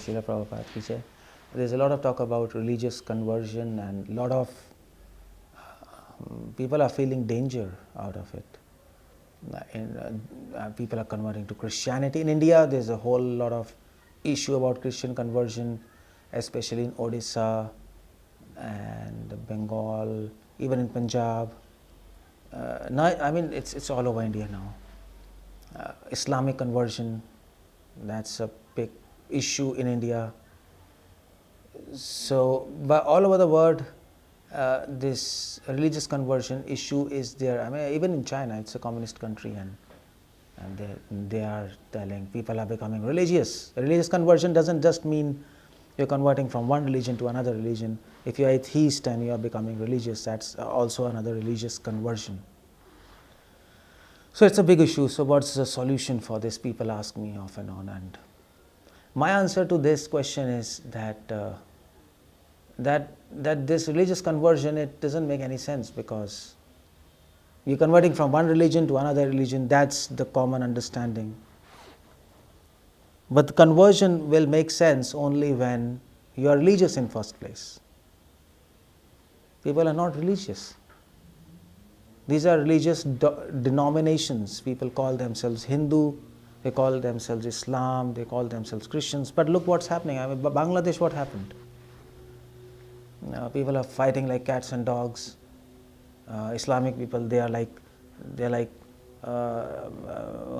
Srila Prabhupada ki jai. There's a lot of talk about religious conversion, and a lot of people are feeling danger out of it. People are converting to Christianity. In India, there's a whole lot of issue about Christian conversion, especially in Odisha and Bengal, even in Punjab. It's all over India now. Islamic conversion, that's a big issue in India. So, but all over the world, this religious conversion issue is there. Even in China, it's a communist country, and they are telling people are becoming religious. Religious conversion doesn't just mean you're converting from one religion to another religion. If you're atheist and you are becoming religious, that's also another religious conversion. So it's a big issue. So what's the solution for this? People ask me off and on, and my answer to this question is that this religious conversion, it doesn't make any sense, because you're converting from one religion to another religion. That's the common understanding. But the conversion will make sense only when you are religious in first place. People are not religious. These are religious denominations. People call themselves Hindu, they call themselves Islam, they call themselves Christians. But look what's happening. Bangladesh, what happened? People are fighting like cats and dogs. Islamic people, they're like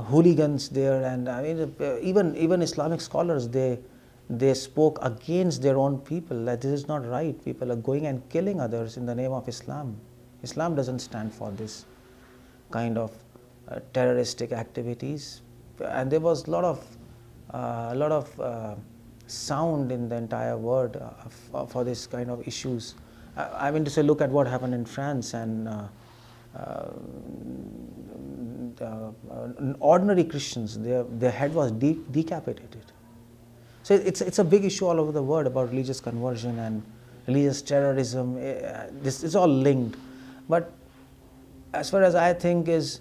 hooligans there, and even Islamic scholars, they spoke against their own people, that this is not right. People are going and killing others in the name of Islam. Islam doesn't stand for this kind of terroristic activities, and there was a lot of sound in the entire world for this kind of issues. I mean to say, look at what happened in France, and ordinary Christians, their head was decapitated. So it's a big issue all over the world about religious conversion and religious terrorism. This is all linked. But as far as I think is,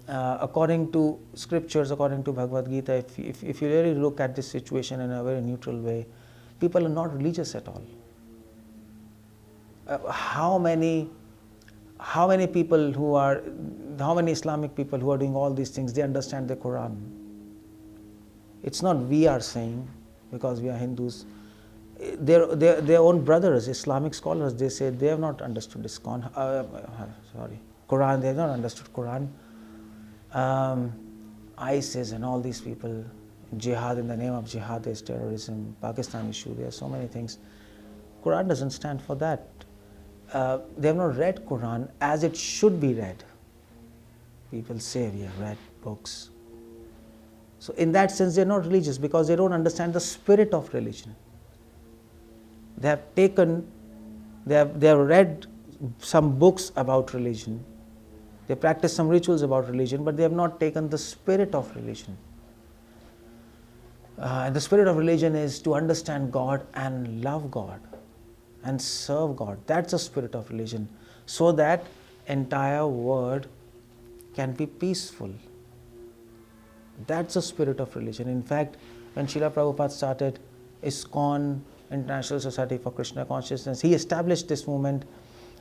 according to scriptures, according to Bhagavad Gita, if you really look at this situation in a very neutral way, people are not religious at all. How many Islamic people who are doing all these things, they understand the Quran. It's not we are saying, because we are Hindus. Their own brothers, Islamic scholars, they say they have not understood ISKCON. Quran, they have not understood Quran. ISIS and all these people, jihad, in the name of jihad is terrorism, Pakistan issue, there are so many things. Quran doesn't stand for that. They have not read Quran as it should be read. People say we have read books. So in that sense, they are not religious, because they don't understand the spirit of religion. They have read some books about religion. They practice some rituals about religion, but they have not taken the spirit of religion. And the spirit of religion is to understand God and love God and serve God. That's the spirit of religion, so that entire world can be peaceful. That's the spirit of religion. In fact, when Srila Prabhupada started ISKCON, International Society for Krishna Consciousness, he established this movement.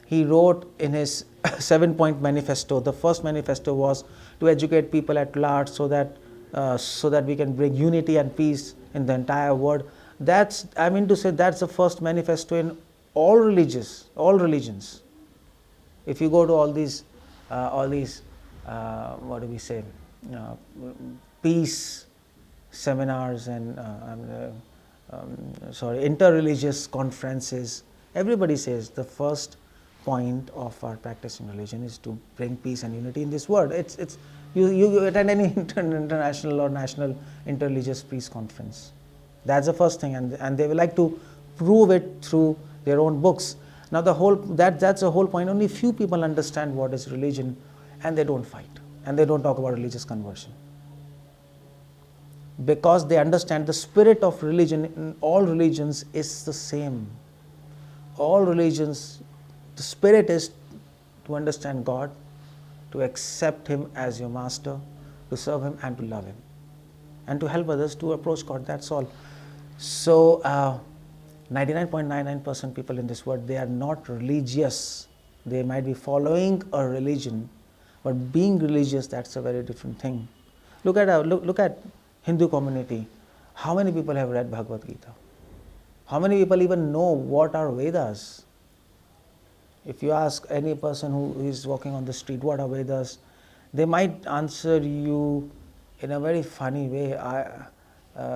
He wrote in his 7-point manifesto. The first manifesto was to educate people at large, so that we can bring unity and peace in the entire world. That's the first manifesto in all religions. If you go to all these peace seminars and interreligious conferences, everybody says the first point of our practicing religion is to bring peace and unity in this world. You attend any international or national interreligious peace conference. That's the first thing, and they will like to prove it through their own books. Now that's the whole point. Only few people understand what is religion, and they don't fight, and they don't talk about religious conversion, because they understand the spirit of religion in all religions is the same. All religions, the spirit is to understand God, to accept Him as your master, to serve Him and to love Him, and to help others to approach God. That's all. So 99.99% people in this world, they are not religious. They might be following a religion, but being religious, that's a very different thing. Look at Hindu community. How many people have read Bhagavad Gita? How many people even know what are Vedas? If you ask any person who is walking on the street, what are Vedas? They might answer you in a very funny way.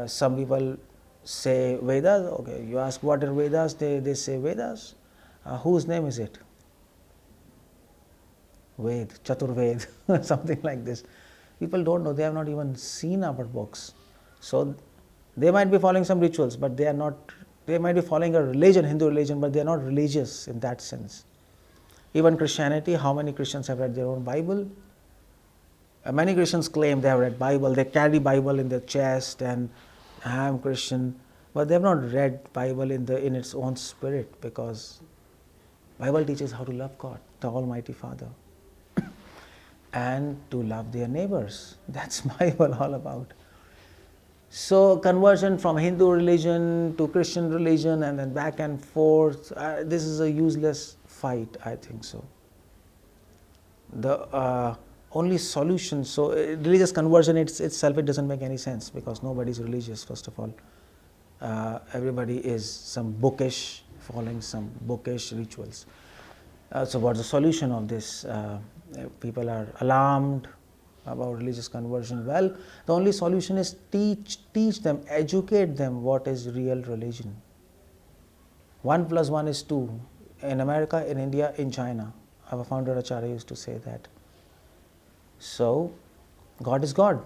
Some people say Vedas. Okay, you ask what are Vedas? They say Vedas. Whose name is it? Ved, Chaturved, something like this. People don't know. They have not even seen our books. So they might be following some rituals, but they are not. They might be following a religion, Hindu religion, but they are not religious in that sense. Even Christianity, how many Christians have read their own Bible? Many Christians claim they have read Bible, they carry Bible in their chest and I am Christian, but they have not read Bible in its own spirit, because Bible teaches how to love God, the Almighty Father, and to love their neighbors. That's Bible all about. So conversion from Hindu religion to Christian religion and then back and forth, this is a useless fight, I think so. The only solution, so religious conversion itself, it doesn't make any sense, because nobody is religious, first of all. Everybody is some bookish, following some bookish rituals. So what's the solution of this? People are alarmed about religious conversion. Well, the only solution is teach them, educate them what is real religion. 1 + 1 is 2. In America, in India, in China. Our founder Acharya used to say that. So, God is God,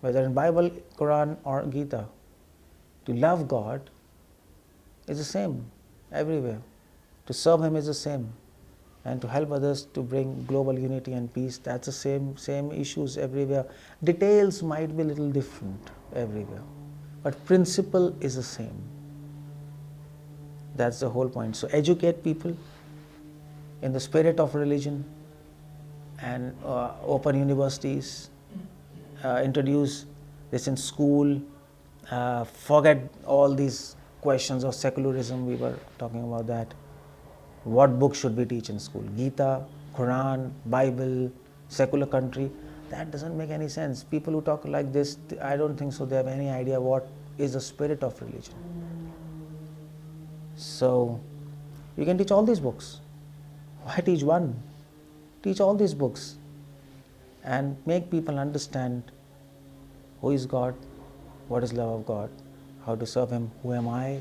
whether in Bible, Quran or Gita. To love God is the same everywhere. To serve Him is the same. And to help others to bring global unity and peace, that's the same issues everywhere. Details might be a little different everywhere, but principle is the same. That's the whole point. So educate people in the spirit of religion and open universities, introduce this in school, forget all these questions of secularism, we were talking about that. What book should we teach in school? Gita, Quran, Bible, secular country? That doesn't make any sense. People who talk like this, I don't think so they have any idea what is the spirit of religion. So, you can teach all these books. Why teach one? Teach all these books and make people understand who is God, what is love of God, how to serve Him, who am I.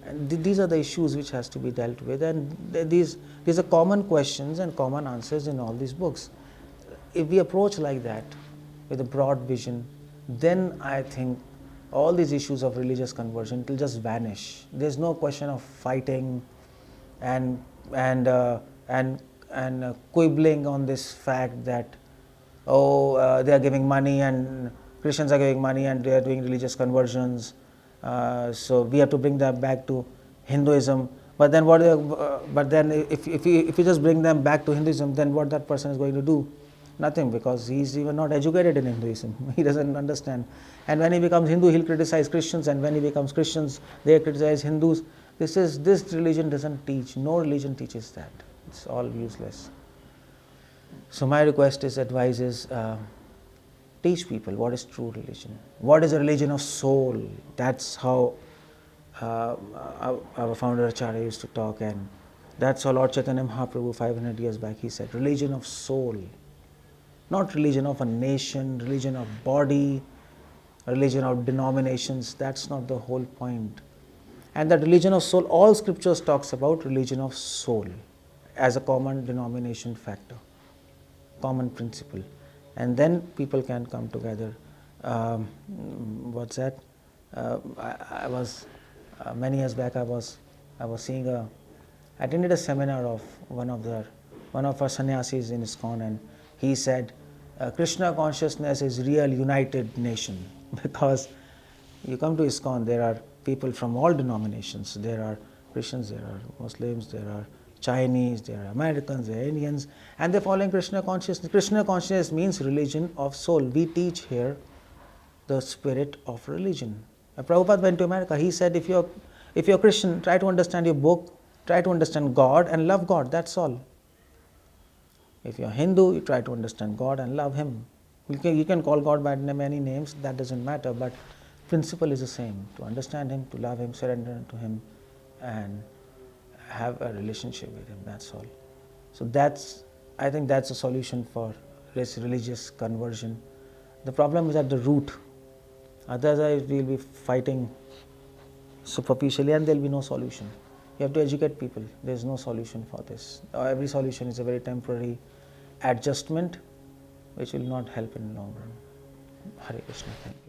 And these are the issues which has to be dealt with, and these are common questions and common answers in all these books. If we approach like that, with a broad vision, then I think all these issues of religious conversion will just vanish. There's no question of fighting and quibbling on this fact that they are giving money and Christians are giving money and they are doing religious conversions. So we have to bring them back to Hinduism. But then if you just bring them back to Hinduism, then what that person is going to do? Nothing, because he's even not educated in Hinduism. He doesn't understand. And when he becomes Hindu, he'll criticize Christians, and when he becomes Christians, they criticize Hindus. This religion doesn't teach. No religion teaches that. It's all useless. So my request is, advice is, teach people what is true religion. What is a religion of soul? That's how our founder Acharya used to talk, and that's how Lord Chaitanya Mahaprabhu 500 years back, he said, religion of soul. Not religion of a nation, religion of body, religion of denominations. That's not the whole point. And that religion of soul, all scriptures talks about religion of soul as a common denomination factor, common principle. And then people can come together. What's that? I was many years back. I was seeing I attended a seminar of one of our sannyasis in ISKCON, and he said, Krishna consciousness is real united nation, because you come to ISKCON, there are people from all denominations. There are Christians, there are Muslims, there are Chinese, there are Americans, there are Indians, and they're following Krishna consciousness. Krishna consciousness means religion of soul. We teach here the spirit of religion. Prabhupada went to America. He said, if you're Christian, try to understand your book, try to understand God and love God. That's all. If you're Hindu, you try to understand God and love Him. You can call God by many names, that doesn't matter, but principle is the same. To understand Him, to love Him, surrender to Him, and have a relationship with Him, that's all. So I think that's a solution for this religious conversion. The problem is at the root. Otherwise, we'll be fighting superficially and there'll be no solution. You have to educate people. There's no solution for this. Every solution is a very temporary adjustment which will not help in the long run. Hare Krishna. Thank you.